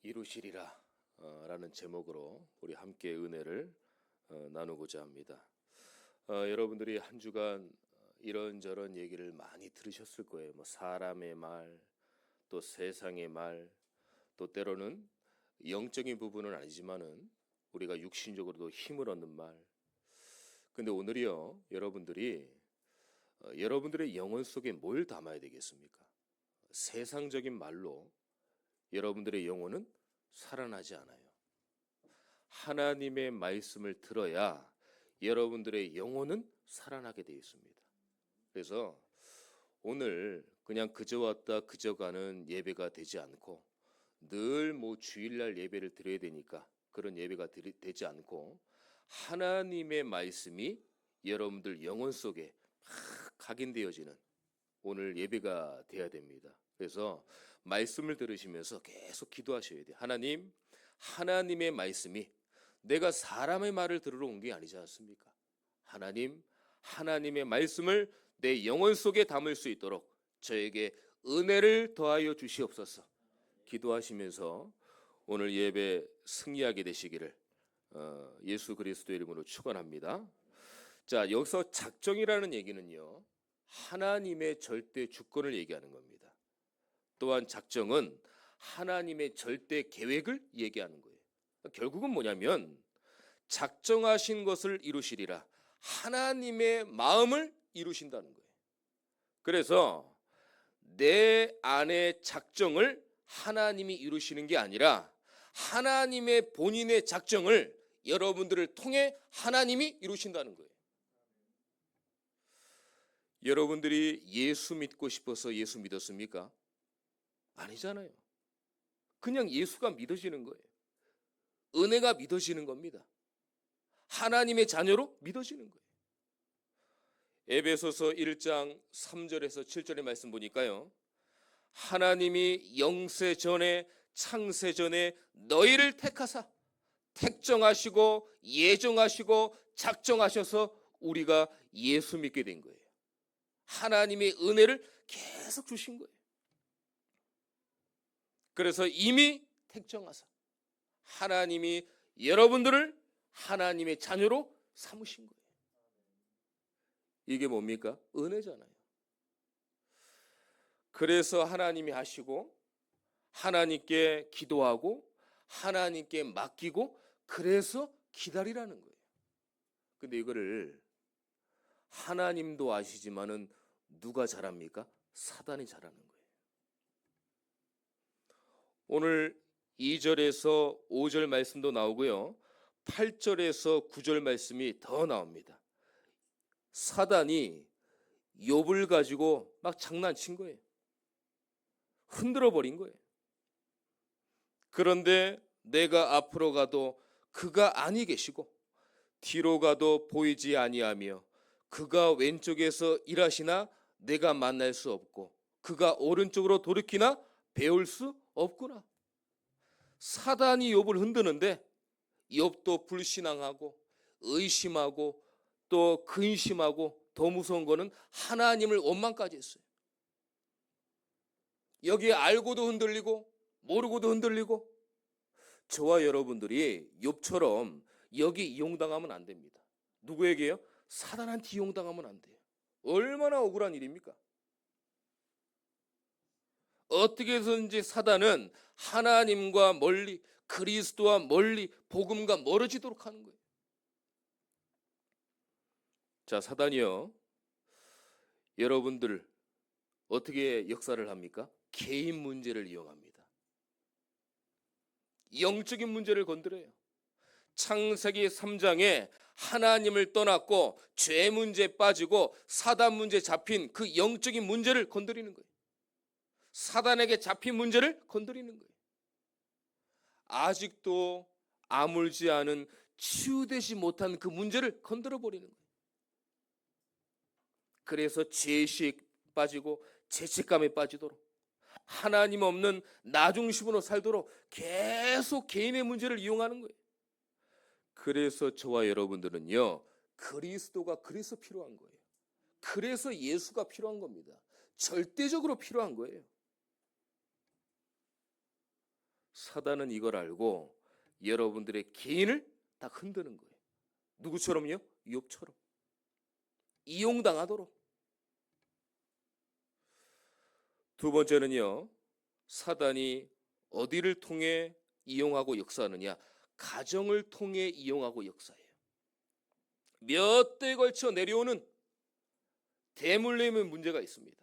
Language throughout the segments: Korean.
이루시리라 라는 제목으로 우리 함께 은혜를 나누고자 합니다. 여러분들이 한 주간 이런저런 얘기를 많이 들으셨을 거예요. 뭐 사람의 말, 또 세상의 말, 또 때로는 영적인 부분은 아니지만은 우리가 육신적으로도 힘을 얻는 말. 근데 오늘이요, 여러분들이 여러분들의 영혼 속에 뭘 담아야 되겠습니까? 세상적인 말로 여러분들의 영혼은 살아나지 않아요. 하나님의 말씀을 들어야 여러분들의 영혼은 살아나게 되어 있습니다. 그래서 오늘 그냥 그저 왔다 그저 가는 예배가 되지 않고 늘 뭐 주일날 예배를 드려야 되니까 그런 예배가 되지 않고 하나님의 말씀이 여러분들 영혼 속에 막 각인되어지는 오늘 예배가 돼야 됩니다. 그래서 말씀을 들으시면서 계속 기도하셔야 돼요. 하나님, 하나님의 말씀이 내가 사람의 말을 들으러 온 게 아니지 않습니까? 하나님, 하나님의 말씀을 내 영혼 속에 담을 수 있도록 저에게 은혜를 더하여 주시옵소서. 기도하시면서 오늘 예배 승리하게 되시기를 예수 그리스도의 이름으로 축원합니다. 자, 여기서 작정이라는 얘기는요, 하나님의 절대 주권을 얘기하는 겁니다. 또한 작정은 하나님의 절대 계획을 얘기하는 거예요. 결국은 뭐냐면 작정하신 것을 이루시리라, 하나님의 마음을 이루신다는 거예요. 그래서 내 안의 작정을 하나님이 이루시는 게 아니라 하나님의 본인의 작정을 여러분들을 통해 하나님이 이루신다는 거예요. 여러분들이 예수 믿고 싶어서 예수 믿었습니까? 아니잖아요. 그냥 예수가 믿어지는 거예요. 은혜가 믿어지는 겁니다. 하나님의 자녀로 믿어지는 거예요. 에베소서 1장 3절에서 7절의 말씀 보니까요, 하나님이 영세 전에 창세 전에 너희를 택하사 택정하시고 예정하시고 작정하셔서 우리가 예수 믿게 된 거예요. 하나님의 은혜를 계속 주신 거예요. 그래서 이미 택정하사 하나님이 여러분들을 하나님의 자녀로 삼으신 거예요. 이게 뭡니까? 은혜잖아요. 그래서 하나님이 하시고 하나님께 기도하고 하나님께 맡기고 그래서 기다리라는 거예요. 근데 이거를 하나님도 아시지만은 누가 잘합니까? 사단이 잘하는 거예요. 오늘 2절에서 5절 말씀도 나오고요, 8절에서 9절 말씀이 더 나옵니다. 사단이 욥을 가지고 막 장난친 거예요. 흔들어 버린 거예요. 그런데 내가 앞으로 가도 그가 아니 계시고 뒤로 가도 보이지 아니하며 그가 왼쪽에서 일하시나 내가 만날 수 없고 그가 오른쪽으로 돌이키나 배울 수 없구나. 사단이 욥을 흔드는데 욥도 불신앙하고 의심하고 또 근심하고 더 무서운 거는 하나님을 원망까지 했어요. 여기에 알고도 흔들리고 모르고도 흔들리고. 저와 여러분들이 욥처럼 여기 이용당하면 안 됩니다. 누구에게요? 사단한테 이용당하면 안 돼요. 얼마나 억울한 일입니까? 어떻게 해서든지 사단은 하나님과 멀리, 그리스도와 멀리, 복음과 멀어지도록 하는 거예요. 자, 사단이요, 여러분들 어떻게 역사를 합니까? 개인 문제를 이용합니다. 영적인 문제를 건드려요. 창세기 3장에 하나님을 떠났고 죄 문제에 빠지고 사단 문제에 잡힌 그 영적인 문제를 건드리는 거예요. 사단에게 잡힌 문제를 건드리는 거예요. 아직도 아물지 않은 치유되지 못한 그 문제를 건드려 버리는 거예요. 그래서 죄의식에 빠지고 죄책감에 빠지도록 하나님 없는 나 중심으로 살도록 계속 개인의 문제를 이용하는 거예요. 그래서 저와 여러분들은요, 그리스도가 그래서 필요한 거예요. 그래서 예수가 필요한 겁니다. 절대적으로 필요한 거예요. 사단은 이걸 알고 여러분들의 개인을 다 흔드는 거예요. 누구처럼요? 욥처럼. 이용당하도록. 두 번째는요, 사단이 어디를 통해 이용하고 역사하느냐? 가정을 통해 이용하고 역사해요. 몇 대에 걸쳐 내려오는 대물림의 문제가 있습니다.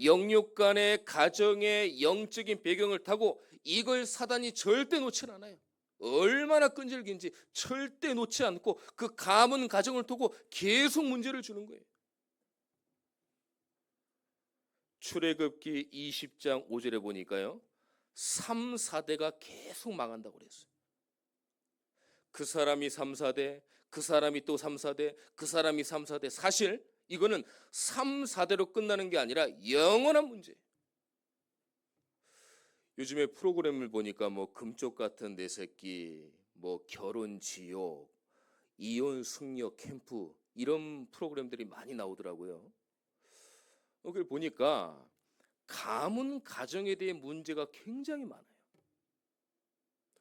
영육 간의 가정의 영적인 배경을 타고 이걸 사단이 절대 놓지 않아요. 얼마나 끈질긴지 절대 놓지 않고 그 가문 가정을 두고 계속 문제를 주는 거예요. 출애굽기 20장 5절에 보니까요, 3, 4대가 계속 망한다고 그랬어요. 그 사람이 3, 4대, 그 사람이 또 3, 4대, 그 사람이 3, 4대. 사실 이거는 3, 4대로 끝나는 게 아니라 영원한 문제예요. 요즘에 프로그램을 보니까 뭐 금쪽 같은 내 새끼, 뭐 결혼 지옥, 이혼 숙녀 캠프, 이런 프로그램들이 많이 나오더라고요. 그걸 보니까 가문 가정에 대해 문제가 굉장히 많아요.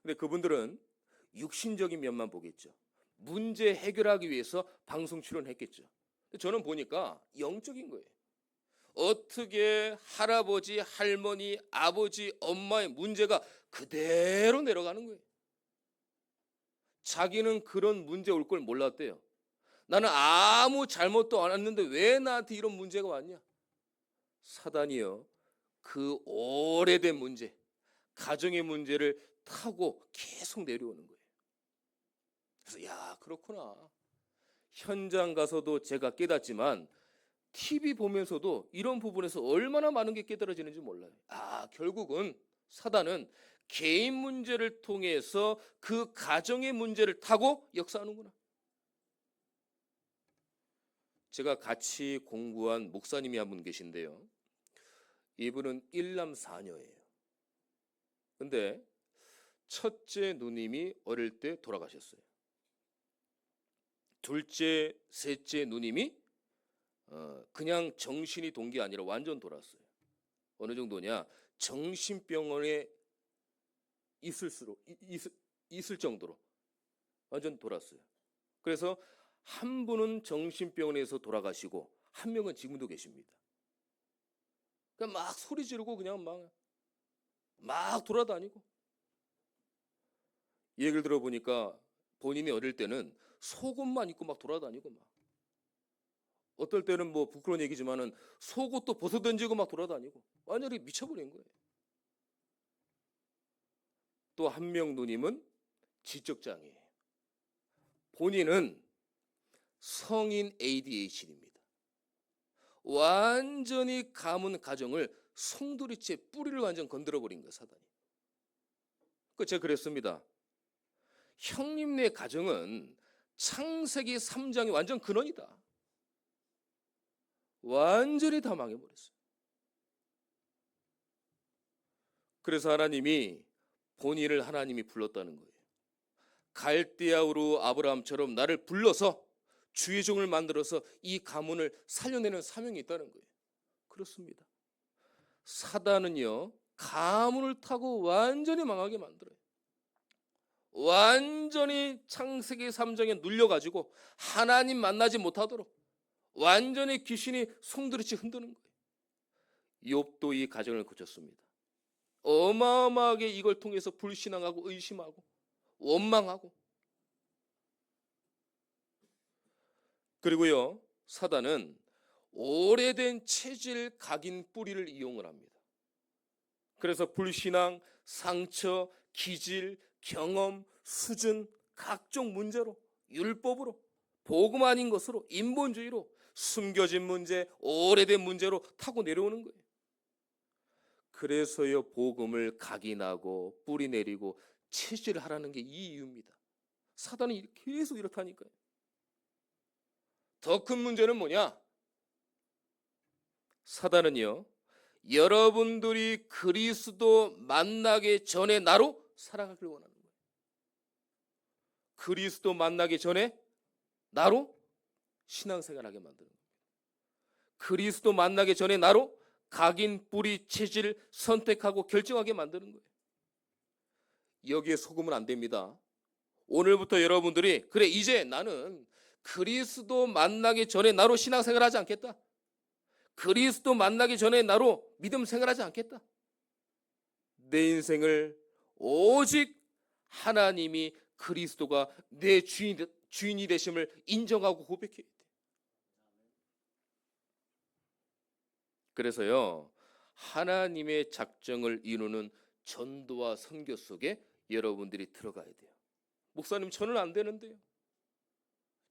근데 그분들은 육신적인 면만 보겠죠. 문제 해결하기 위해서 방송 출연했겠죠. 저는 보니까 영적인 거예요. 어떻게 할아버지, 할머니, 아버지, 엄마의 문제가 그대로 내려가는 거예요. 자기는 그런 문제 올 걸 몰랐대요. 나는 아무 잘못도 안 했는데 왜 나한테 이런 문제가 왔냐? 사단이요, 그 오래된 문제, 가정의 문제를 타고 계속 내려오는 거예요. 그래서 야, 그렇구나. 현장 가서도 제가 깨닫지만 TV 보면서도 이런 부분에서 얼마나 많은 게 깨달아지는지 몰라요. 아, 결국은 사단은 개인 문제를 통해서 그 가정의 문제를 타고 역사하는구나. 제가 같이 공부한 목사님이 한 분 계신데요. 이분은 1남 4녀예요. 근데 첫째 누님이 어릴 때 돌아가셨어요. 둘째, 셋째 누님이 그냥 정신이 돈 게 아니라 완전 돌았어요. 어느 정도냐? 정신병원에 있을 정도로 완전 돌았어요. 그래서 한 분은 정신병원에서 돌아가시고 한 명은 지금도 계십니다. 그냥 막 소리 지르고 그냥 막 돌아다니고. 이 얘기를 들어보니까 본인이 어릴 때는 속옷만 입고 막 돌아다니고 막. 어떨 때는 뭐 부끄러운 얘기지만은 속옷도 벗어던지고 막 돌아다니고 완전히 미쳐버린 거예요. 또 한 명 누님은 지적장애예요. 본인은 성인 ADHD입니다. 완전히 가문 가정을 송두리째 뿌리를 완전 건드려버린 거예요, 사단이. 제가 그랬습니다. 형님네 가정은 창세기 3장이 완전 근원이다. 완전히 다 망해버렸어요. 그래서 하나님이 본인을 하나님이 불렀다는 거예요. 갈대아우르 아브라함처럼 나를 불러서 주의 종을 만들어서 이 가문을 살려내는 사명이 있다는 거예요. 그렇습니다. 사단은요, 가문을 타고 완전히 망하게 만들어요. 완전히 창세기 3장에 눌려가지고 하나님 만나지 못하도록 완전히 귀신이 송두리째 흔드는 거예요. 욥도 이 가정을 거쳤습니다. 어마어마하게 이걸 통해서 불신앙하고 의심하고 원망하고. 그리고요, 사단은 오래된 체질 각인 뿌리를 이용을 합니다. 그래서 불신앙, 상처, 기질, 경험, 수준, 각종 문제로, 율법으로, 복음 아닌 것으로, 인본주의로, 숨겨진 문제, 오래된 문제로 타고 내려오는 거예요. 그래서요, 복음을 각인하고 뿌리 내리고 체질하라는 게 이 이유입니다. 사단이 계속 이렇다니까요. 더 큰 문제는 뭐냐? 사단은요, 여러분들이 그리스도 만나기 전에 나로 살아가길 원하는 거예요. 그리스도 만나기 전에 나로 신앙생활하게 만드는 거예요. 그리스도 만나기 전에 나로 각인, 뿌리, 체질을 선택하고 결정하게 만드는 거예요. 여기에 속으면 안 됩니다. 오늘부터 여러분들이 그래 이제 나는 그리스도 만나기 전에 나로 신앙생활하지 않겠다. 그리스도 만나기 전에 나로 믿음 생활하지 않겠다. 내 인생을 오직 하나님이 그리스도가 내 주인이 되심을 인정하고 고백해야 돼. 그래서요, 하나님의 작정을 이루는 전도와 선교 속에 여러분들이 들어가야 돼요. 목사님, 저는 안 되는데요.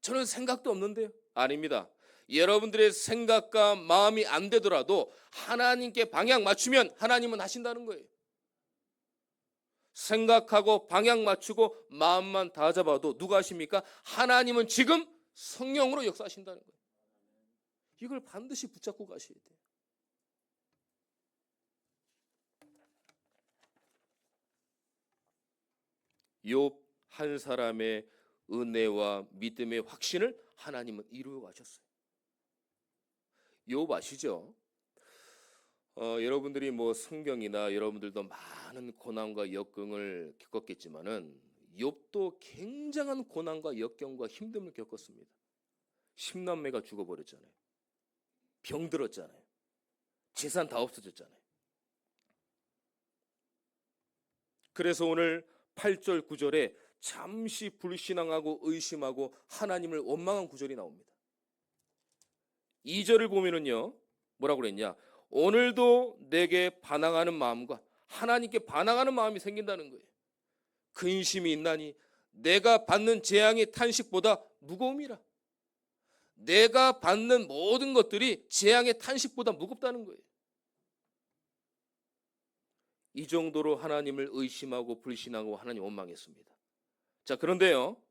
저는 생각도 없는데요. 아닙니다. 여러분들의 생각과 마음이 안 되더라도 하나님께 방향 맞추면 하나님은 하신다는 거예요. 생각하고 방향 맞추고 마음만 다 잡아도 누가 하십니까? 하나님은 지금 성령으로 역사하신다는 거예요. 이걸 반드시 붙잡고 가셔야 돼요. 욥 한 사람의 은혜와 믿음의 확신을 하나님은 이루어 가셨어요. 욥 아시죠? 여러분들이 뭐 성경이나 여러분들도 많은 고난과 역경을 겪었겠지만은 욥도 굉장한 고난과 역경과 힘듦을 겪었습니다. 10남매가 죽어버렸잖아요. 병들었잖아요. 재산 다 없어졌잖아요. 그래서 오늘 8절 9절에 잠시 불신앙하고 의심하고 하나님을 원망한 구절이 나옵니다. 2절을 보면은요, 뭐라고 그랬냐? 오늘도 내게 반항하는 마음과 하나님께 반항하는 마음이 생긴다는 거예요. 근심이 있나니 내가 받는 재앙의 탄식보다 무거움이라. 내가 받는 모든 것들이 재앙의 탄식보다 무겁다는 거예요. 이 정도로 하나님을 의심하고 불신하고 하나님 원망했습니다. 자, 그런데요,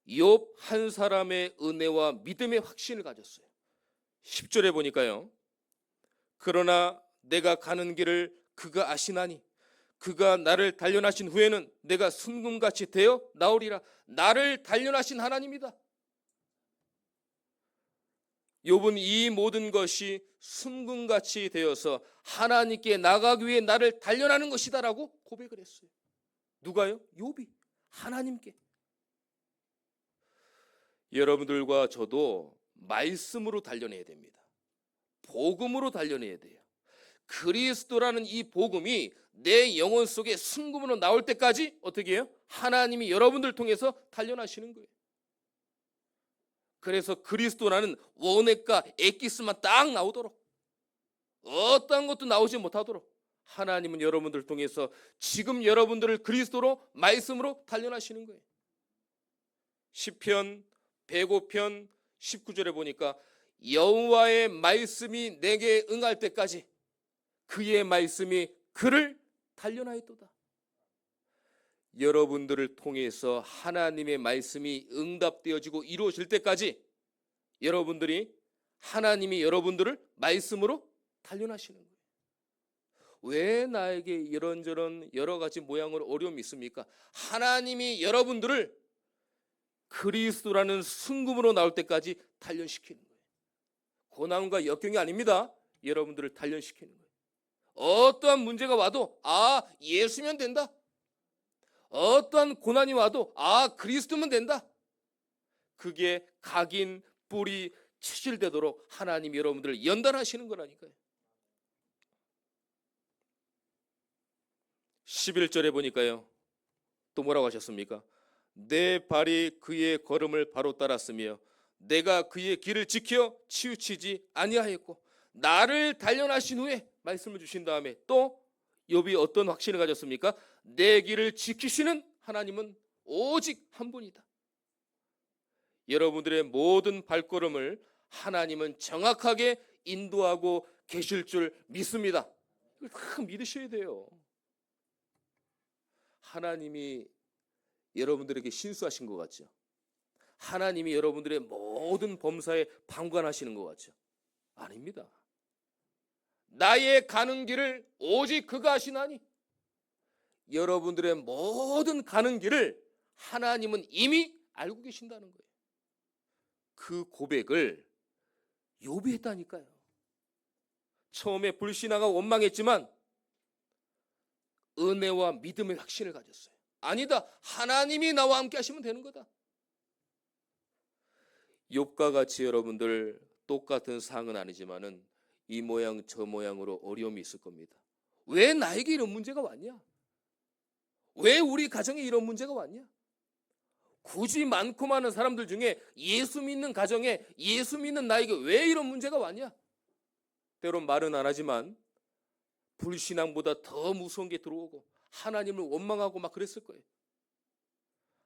욥 한 사람의 은혜와 믿음의 확신을 가졌어요. 10절에 보니까요, 그러나 내가 가는 길을 그가 아시나니 그가 나를 단련하신 후에는 내가 순금같이 되어 나오리라. 나를 단련하신 하나님이다. 욥은 이 모든 것이 순금같이 되어서 하나님께 나가기 위해 나를 단련하는 것이다라고 고백을 했어요. 누가요? 욥이 하나님께. 여러분들과 저도 말씀으로 단련해야 됩니다. 복음으로 단련해야 돼요. 그리스도라는 이 복음이 내 영혼 속에 순금으로 나올 때까지 어떻게 해요? 하나님이 여러분들 통해서 단련하시는 거예요. 그래서 그리스도라는 원액과 엑기스만 딱 나오도록, 어떠한 것도 나오지 못하도록 하나님은 여러분들 통해서 지금 여러분들을 그리스도로 말씀으로 단련하시는 거예요. 시편 105편 19절에 보니까 여호와의 말씀이 내게 응할 때까지 그의 말씀이 그를 단련하였도다. 여러분들을 통해서 하나님의 말씀이 응답되어지고 이루어질 때까지 여러분들이 하나님이 여러분들을 말씀으로 단련하시는 거예요. 왜 나에게 이런저런 여러 가지 모양으로 어려움이 있습니까? 하나님이 여러분들을 그리스도라는 순금으로 나올 때까지 단련시키는 거예요. 고난과 역경이 아닙니다. 여러분들을 단련시키는 거예요. 어떠한 문제가 와도 예수면 된다. 어떠한 고난이 와도 그리스도면 된다. 그게 각인, 뿌리, 체질되도록 하나님이 여러분들을 연단하시는 거라니까요. 11절에 보니까요, 또 뭐라고 하셨습니까? 내 발이 그의 걸음을 바로 따랐으며 내가 그의 길을 지켜 치우치지 아니하였고 나를 단련하신 후에 말씀을 주신 다음에 또 욥이 어떤 확신을 가졌습니까? 내 길을 지키시는 하나님은 오직 한 분이다. 여러분들의 모든 발걸음을 하나님은 정확하게 인도하고 계실 줄 믿습니다. 이걸 다 믿으셔야 돼요. 하나님이 여러분들에게 신수하신 것 같죠? 하나님이 여러분들의 모든 범사에 방관하시는 것 같죠? 아닙니다. 나의 가는 길을 오직 그가 아시나니 여러분들의 모든 가는 길을 하나님은 이미 알고 계신다는 거예요. 그 고백을 욥이 했다니까요. 처음에 불신하고 원망했지만 은혜와 믿음의 확신을 가졌어요. 아니다. 하나님이 나와 함께 하시면 되는 거다. 욥과 같이 여러분들 똑같은 상은 아니지만은 이 모양 저 모양으로 어려움이 있을 겁니다. 왜 나에게 이런 문제가 왔냐? 왜 우리 가정에 이런 문제가 왔냐? 굳이 많고 많은 사람들 중에 예수 믿는 가정에 예수 믿는 나에게 왜 이런 문제가 왔냐? 때론 말은 안 하지만 불신앙보다 더 무서운 게 들어오고 하나님을 원망하고 막 그랬을 거예요.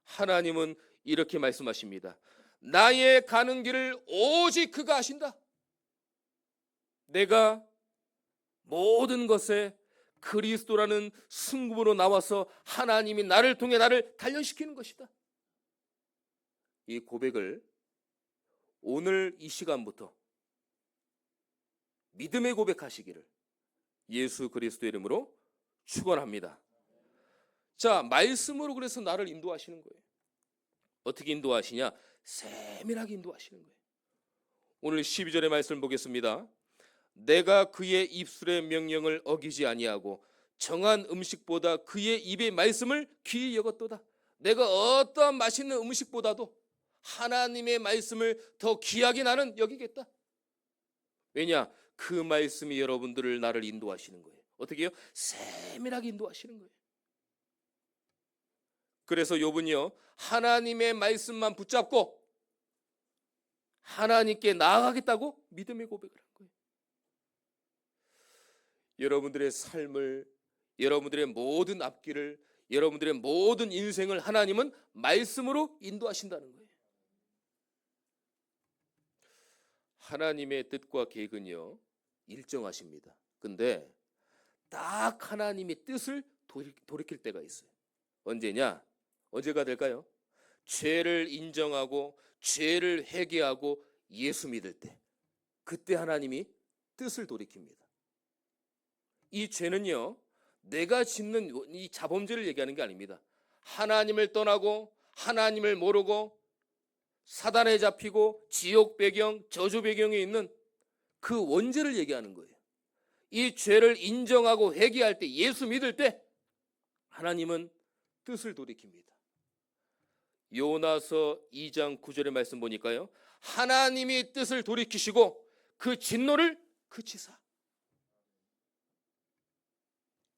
하나님은 이렇게 말씀하십니다. 나의 가는 길을 오직 그가 아신다. 내가 모든 것에 그리스도라는 승급으로 나와서 하나님이 나를 통해 나를 단련시키는 것이다. 이 고백을 오늘 이 시간부터 믿음의 고백하시기를 예수 그리스도의 이름으로 축원합니다. 자, 말씀으로 그래서 나를 인도하시는 거예요. 어떻게 인도하시냐? 세밀하게 인도하시는 거예요. 오늘 12절의 말씀을 보겠습니다. 내가 그의 입술의 명령을 어기지 아니하고 정한 음식보다 그의 입의 말씀을 귀히 여겼도다. 내가 어떠한 맛있는 음식보다도 하나님의 말씀을 더 귀하게 나는 여기겠다. 왜냐? 그 말씀이 여러분들을 나를 인도하시는 거예요. 어떻게 해요? 세밀하게 인도하시는 거예요. 그래서 욥은요, 하나님의 말씀만 붙잡고 하나님께 나아가겠다고 믿음의 고백을 한 거예요. 여러분들의 삶을, 여러분들의 모든 앞길을, 여러분들의 모든 인생을 하나님은 말씀으로 인도하신다는 거예요. 하나님의 뜻과 계획은요, 일정하십니다. 근데 딱 하나님의 뜻을 돌이킬 때가 있어요. 언제냐? 언제가 될까요? 죄를 인정하고 죄를 회개하고 예수 믿을 때, 그때 하나님이 뜻을 돌이킵니다. 이 죄는요, 내가 짓는 이 자범죄를 얘기하는 게 아닙니다. 하나님을 떠나고 하나님을 모르고 사단에 잡히고 지옥 배경, 저주 배경에 있는 그 원죄를 얘기하는 거예요. 이 죄를 인정하고 회개할 때, 예수 믿을 때 하나님은 뜻을 돌이킵니다. 요나서 2장 9절의 말씀 보니까요, 하나님이 뜻을 돌이키시고 그 진노를 그치사.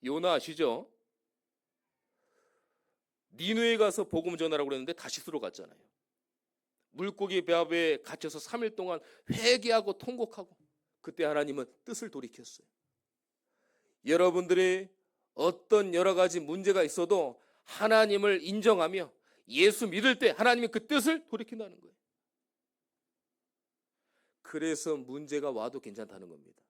요나 아시죠? 니느웨에 가서 복음 전하라고 그랬는데 다시스로 갔잖아요. 물고기 배합에 갇혀서 3일 동안 회개하고 통곡하고, 그때 하나님은 뜻을 돌이켰어요. 여러분들이 어떤 여러 가지 문제가 있어도 하나님을 인정하며 예수 믿을 때 하나님이 그 뜻을 돌이킨다는 거예요. 그래서 문제가 와도 괜찮다는 겁니다.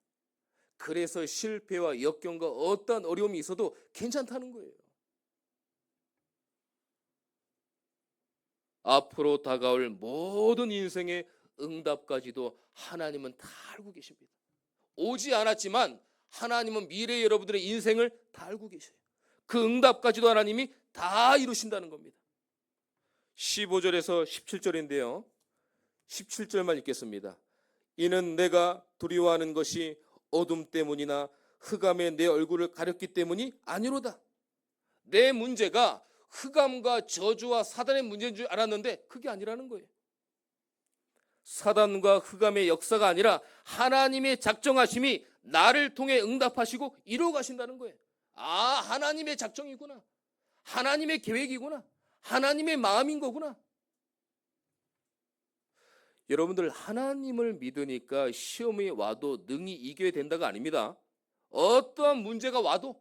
그래서 실패와 역경과 어떤 어려움이 있어도 괜찮다는 거예요. 앞으로 다가올 모든 인생의 응답까지도 하나님은 다 알고 계십니다. 오지 않았지만 하나님은 미래의 여러분들의 인생을 다 알고 계셔요. 그 응답까지도 하나님이 다 이루신다는 겁니다. 15절에서 17절인데요. 17절만 읽겠습니다. 이는 내가 두려워하는 것이 어둠 때문이나 흑암에 내 얼굴을 가렸기 때문이 아니로다. 내 문제가 흑암과 저주와 사단의 문제인 줄 알았는데 그게 아니라는 거예요. 사단과 흑암의 역사가 아니라 하나님의 작정하심이 나를 통해 응답하시고 이루어 가신다는 거예요. 아, 하나님의 작정이구나. 하나님의 계획이구나. 하나님의 마음인 거구나. 여러분들, 하나님을 믿으니까 시험이 와도 능히 이겨야 된다가 아닙니다. 어떠한 문제가 와도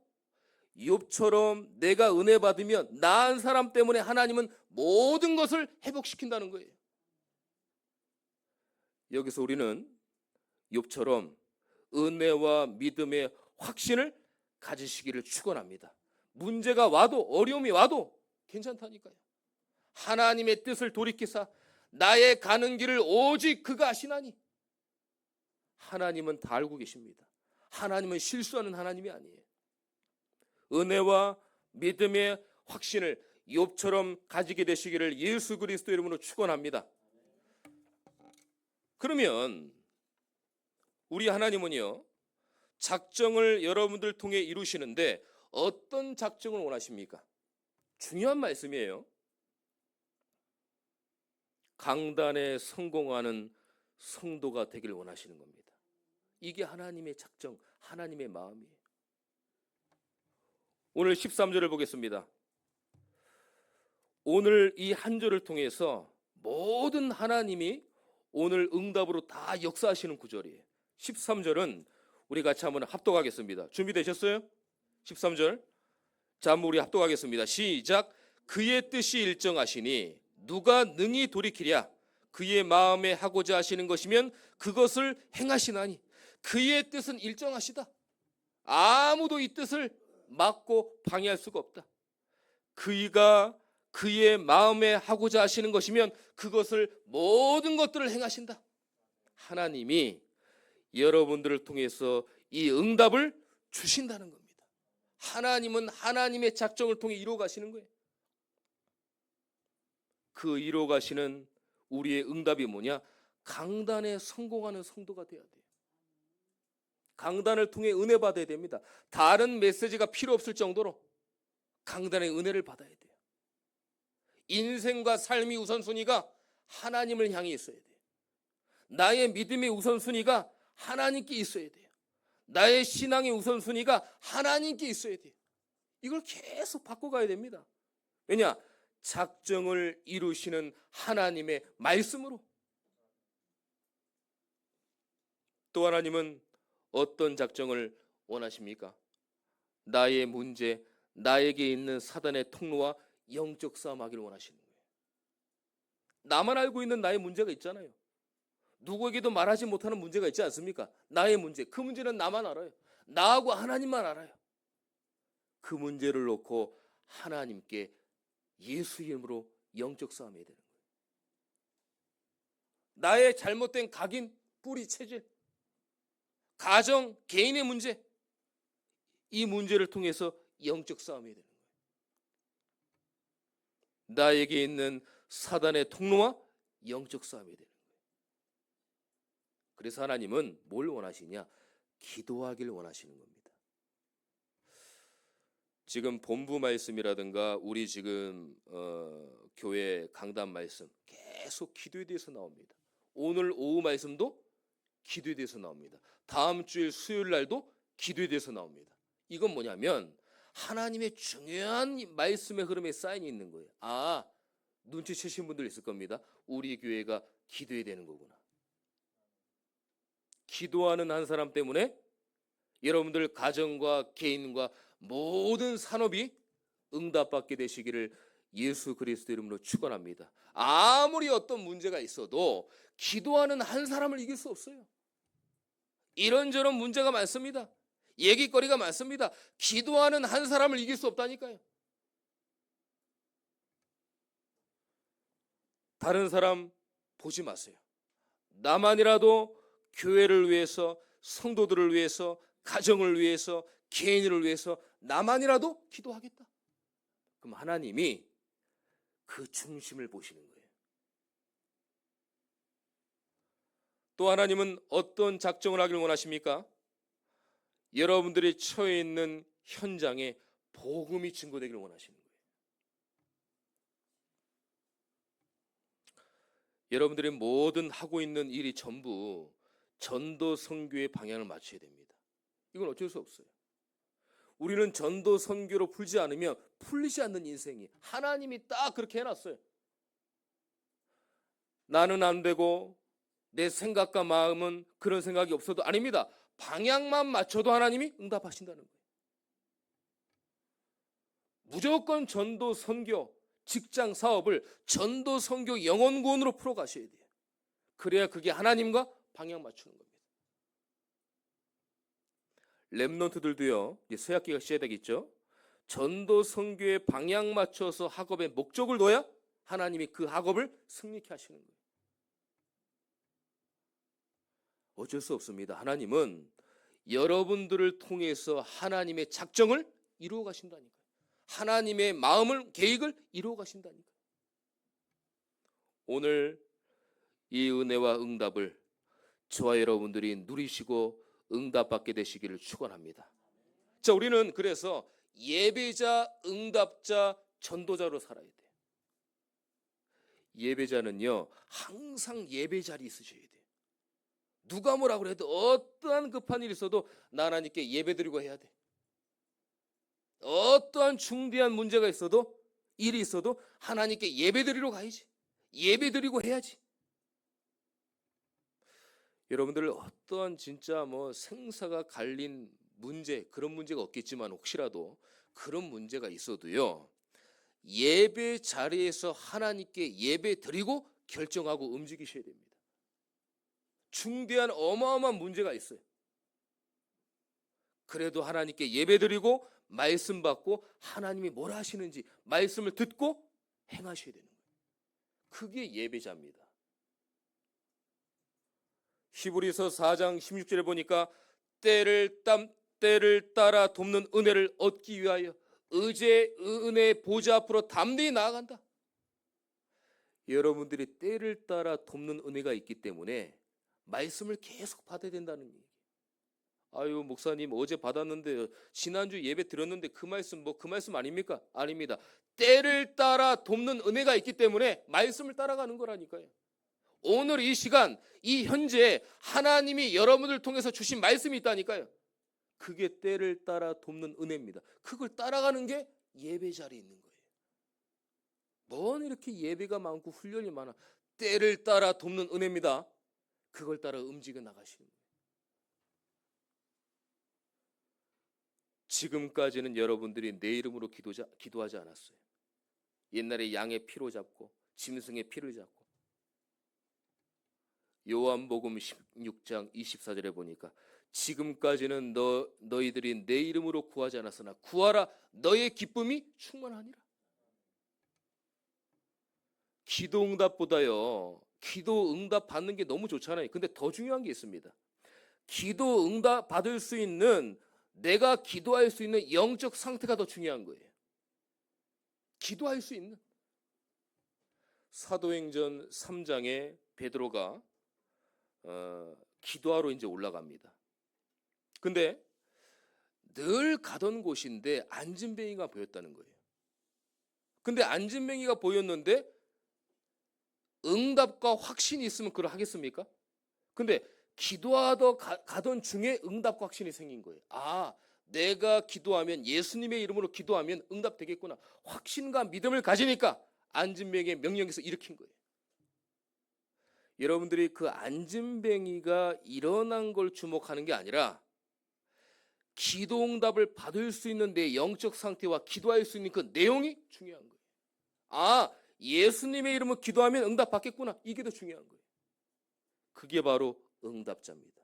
욥처럼 내가 은혜 받으면 나은 사람 때문에 하나님은 모든 것을 회복시킨다는 거예요. 여기서 우리는 욥처럼 은혜와 믿음의 확신을 가지시기를 축원합니다. 문제가 와도, 어려움이 와도 괜찮다니까요. 하나님의 뜻을 돌이키사 나의 가는 길을 오직 그가 아시나니. 하나님은 다 알고 계십니다. 하나님은 실수하는 하나님이 아니에요. 은혜와 믿음의 확신을 욥처럼 가지게 되시기를 예수 그리스도 이름으로 축원합니다. 그러면 우리 하나님은요, 작정을 여러분들 통해 이루시는데 어떤 작정을 원하십니까? 중요한 말씀이에요. 강단에 성공하는 성도가 되길 원하시는 겁니다. 이게 하나님의 작정, 하나님의 마음이에요. 오늘 13절을 보겠습니다. 오늘 이 한 절을 통해서 모든 하나님이 오늘 응답으로 다 역사하시는 구절이에요. 13절은 우리 같이 한번 합독하겠습니다. 준비되셨어요? 13절. 자, 한번 우리 합독하겠습니다. 시작. 그의 뜻이 일정하시니 누가 능히 돌이키랴. 그의 마음에 하고자 하시는 것이면 그것을 행하시나니. 그의 뜻은 일정하시다. 아무도 이 뜻을 막고 방해할 수가 없다. 그이가 그의 마음에 하고자 하시는 것이면 그것을 모든 것들을 행하신다. 하나님이 여러분들을 통해서 이 응답을 주신다는 겁니다. 하나님은 하나님의 작정을 통해 이루어 가시는 거예요. 그 이루어 가시는 우리의 응답이 뭐냐? 강단에 성공하는 성도가 되어야 돼요. 강단을 통해 은혜 받아야 됩니다. 다른 메시지가 필요 없을 정도로 강단의 은혜를 받아야 돼요. 인생과 삶의 우선순위가 하나님을 향해 있어야 돼요. 나의 믿음의 우선순위가 하나님께 있어야 돼요. 나의 신앙의 우선순위가 하나님께 있어야 돼요. 이걸 계속 바꿔가야 됩니다. 왜냐? 작정을 이루시는 하나님의 말씀으로. 또 하나님은 어떤 작정을 원하십니까? 나의 문제, 나에게 있는 사단의 통로와 영적 싸움하기를 원하시는 거예요. 나만 알고 있는 나의 문제가 있잖아요. 누구에게도 말하지 못하는 문제가 있지 않습니까? 나의 문제, 그 문제는 나만 알아요. 나하고 하나님만 알아요. 그 문제를 놓고 하나님께 예수 이름으로 영적 싸움해야 되는 거예요. 나의 잘못된 각인, 뿌리, 체질, 가정, 개인의 문제, 이 문제를 통해서 영적 싸움해야 되는 거예요. 나에게 있는 사단의 통로와 영적 싸움해야 되는 거예요. 그래서 하나님은 뭘 원하시냐? 기도하기를 원하시는 겁니다. 지금 본부 말씀이라든가 우리 지금 교회 강단 말씀 계속 기도에 대해서 나옵니다. 오늘 오후 말씀도 기도에 대해서 나옵니다. 다음 주일 수요일 날도 기도에 대해서 나옵니다. 이건 뭐냐면 하나님의 중요한 말씀의 흐름에 사인이 있는 거예요. 아, 눈치채신 분들 있을 겁니다. 우리 교회가 기도해야 되는 거구나. 기도하는 한 사람 때문에 여러분들 가정과 개인과 모든 산업이 응답받게 되시기를 예수 그리스도 이름으로 축원합니다. 아무리 어떤 문제가 있어도 기도하는 한 사람을 이길 수 없어요. 이런저런 문제가 많습니다. 얘기거리가 많습니다. 기도하는 한 사람을 이길 수 없다니까요. 다른 사람 보지 마세요. 나만이라도 교회를 위해서, 성도들을 위해서, 가정을 위해서, 개인을 위해서 나만이라도 기도하겠다. 그럼 하나님이 그 중심을 보시는 거예요. 또 하나님은 어떤 작정을 하길 원하십니까? 여러분들이 처해 있는 현장에 복음이 증거되기를 원하시는 거예요. 여러분들이 모든 하고 있는 일이 전부 전도 선교의 방향을 맞춰야 됩니다. 이건 어쩔 수 없어요. 우리는 전도 선교로 풀지 않으면 풀리지 않는 인생이 하나님이 딱 그렇게 해놨어요. 나는 안 되고 내 생각과 마음은 그런 생각이 없어도 아닙니다. 방향만 맞춰도 하나님이 응답하신다는 거예요. 무조건 전도 선교, 직장 사업을 전도 선교 영혼구원으로 풀어가셔야 돼요. 그래야 그게 하나님과 방향 맞추는 겁니다. 랩런트들도요, 이제 새 학기가 시작되겠죠. 전도 선교에 방향 맞춰서 학업에 목적을 둬야 하나님이 그 학업을 승리케 하시는 거예요. 어쩔 수 없습니다. 하나님은 여러분들을 통해서 하나님의 작정을 이루어 가신다니까요. 하나님의 마음을, 계획을 이루어 가신다니까요. 오늘 이 은혜와 응답을 저와 여러분들이 누리시고 응답받게 되시기를 축원합니다. 자, 우리는 그래서 예배자, 응답자, 전도자로 살아야 돼요. 예배자는요, 항상 예배 자리에 있으셔야 돼요. 누가 뭐라 그래도 어떠한 급한 일이 있어도 나 하나님께 예배드리고 해야 돼. 어떠한 중대한 문제가 있어도, 일이 있어도 하나님께 예배드리러 가야지. 예배드리고 해야지. 여러분들 어떠한 진짜 뭐 생사가 갈린 문제, 그런 문제가 없겠지만 혹시라도 그런 문제가 있어도요, 예배 자리에서 하나님께 예배 드리고 결정하고 움직이셔야 됩니다. 중대한 어마어마한 문제가 있어요. 그래도 하나님께 예배 드리고 말씀 받고 하나님이 뭐라 하시는지 말씀을 듣고 행하셔야 되는 거예요. 그게 예배자입니다. 히브리서 4장 16절에 보니까 때를 따라 돕는 은혜를 얻기 위하여 의제 은혜 보좌 앞으로 담대히 나아간다. 여러분들이 때를 따라 돕는 은혜가 있기 때문에 말씀을 계속 받아야 된다는 얘기예요. 아유, 목사님 어제 받았는데 지난주 예배 드렸는데 그 말씀 그 말씀 아닙니까? 아닙니다. 때를 따라 돕는 은혜가 있기 때문에 말씀을 따라가는 거라니까요. 오늘 이 시간, 이 현재 하나님이 여러분들 통해서 주신 말씀이 있다니까요. 그게 때를 따라 돕는 은혜입니다. 그걸 따라가는 게 예배 자리에 있는 거예요. 뭔 이렇게 예배가 많고 훈련이 많아. 때를 따라 돕는 은혜입니다. 그걸 따라 움직여 나가시는 거예요. 지금까지는 여러분들이 내 이름으로 기도하지 않았어요. 옛날에 양의 피로 잡고 짐승의 피를 잡고. 요한복음 16장 24절에 보니까 지금까지는 너희들이 내 이름으로 구하지 않았으나 구하라 너의 기쁨이 충만하니라. 기도 응답보다요, 기도 응답 받는 게 너무 좋잖아요. 근데 더 중요한 게 있습니다. 기도 응답 받을 수 있는, 내가 기도할 수 있는 영적 상태가 더 중요한 거예요. 기도할 수 있는. 사도행전 3장에 베드로가 기도하러 이제 올라갑니다. 근데 늘 가던 곳인데 안진뱅이가 보였다는 거예요. 근데 안진뱅이가 보였는데 응답과 확신이 있으면 그걸 하겠습니까? 근데 기도하러 가던 중에 응답과 확신이 생긴 거예요. 아, 내가 기도하면, 예수님의 이름으로 기도하면 응답되겠구나. 확신과 믿음을 가지니까 안진뱅이의 명령에서 일으킨 거예요. 여러분들이 그 안진뱅이가 일어난 걸 주목하는 게 아니라 기도 응답을 받을 수 있는 내 영적 상태와 기도할 수 있는 그 내용이 중요한 거예요. 아, 예수님의 이름으로 기도하면 응답 받겠구나. 이게 더 중요한 거예요. 그게 바로 응답자입니다.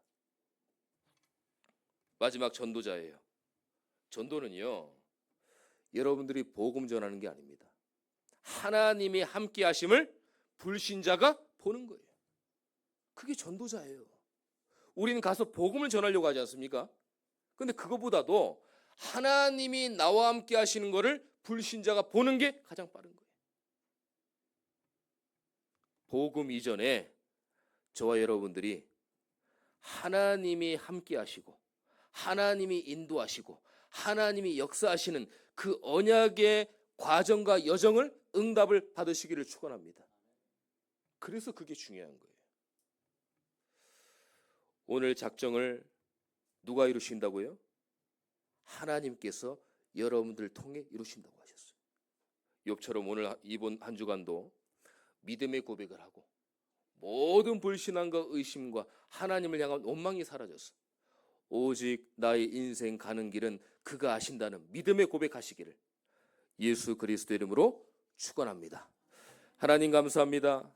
마지막 전도자예요. 전도는요, 여러분들이 복음 전하는 게 아닙니다. 하나님이 함께 하심을 불신자가 보는 거예요. 그게 전도자예요. 우리는 가서 복음을 전하려고 하지 않습니까? 근데 그거보다도 하나님이 나와 함께 하시는 거를 불신자가 보는 게 가장 빠른 거예요. 복음 이전에 저와 여러분들이 하나님이 함께 하시고 하나님이 인도하시고 하나님이 역사하시는 그 언약의 과정과 여정을, 응답을 받으시기를 축원합니다. 그래서 그게 중요한 거예요. 오늘 작정을 누가 이루신다고요? 하나님께서 여러분들 통해 이루신다고 하셨어요. 욥처럼 오늘 이번 한 주간도 믿음의 고백을 하고 모든 불신앙과 의심과 하나님을 향한 원망이 사라졌어. 오직 나의 인생 가는 길은 그가 아신다는 믿음의 고백하시기를 예수 그리스도 이름으로 축원합니다. 하나님 감사합니다.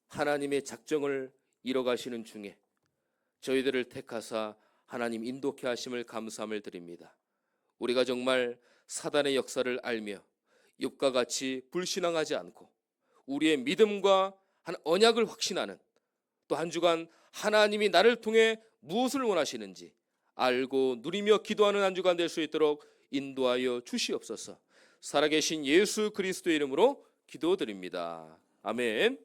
하나님의 작정을 이뤄가시는 중에 저희들을 택하사 하나님 인도케 하심을 감사함을 드립니다. 우리가 정말 사단의 역사를 알며 욥과 같이 불신앙하지 않고 우리의 믿음과 한 언약을 확신하는, 또 한 주간 하나님이 나를 통해 무엇을 원하시는지 알고 누리며 기도하는 한 주간 될 수 있도록 인도하여 주시옵소서. 살아계신 예수 그리스도의 이름으로 기도드립니다. 아멘.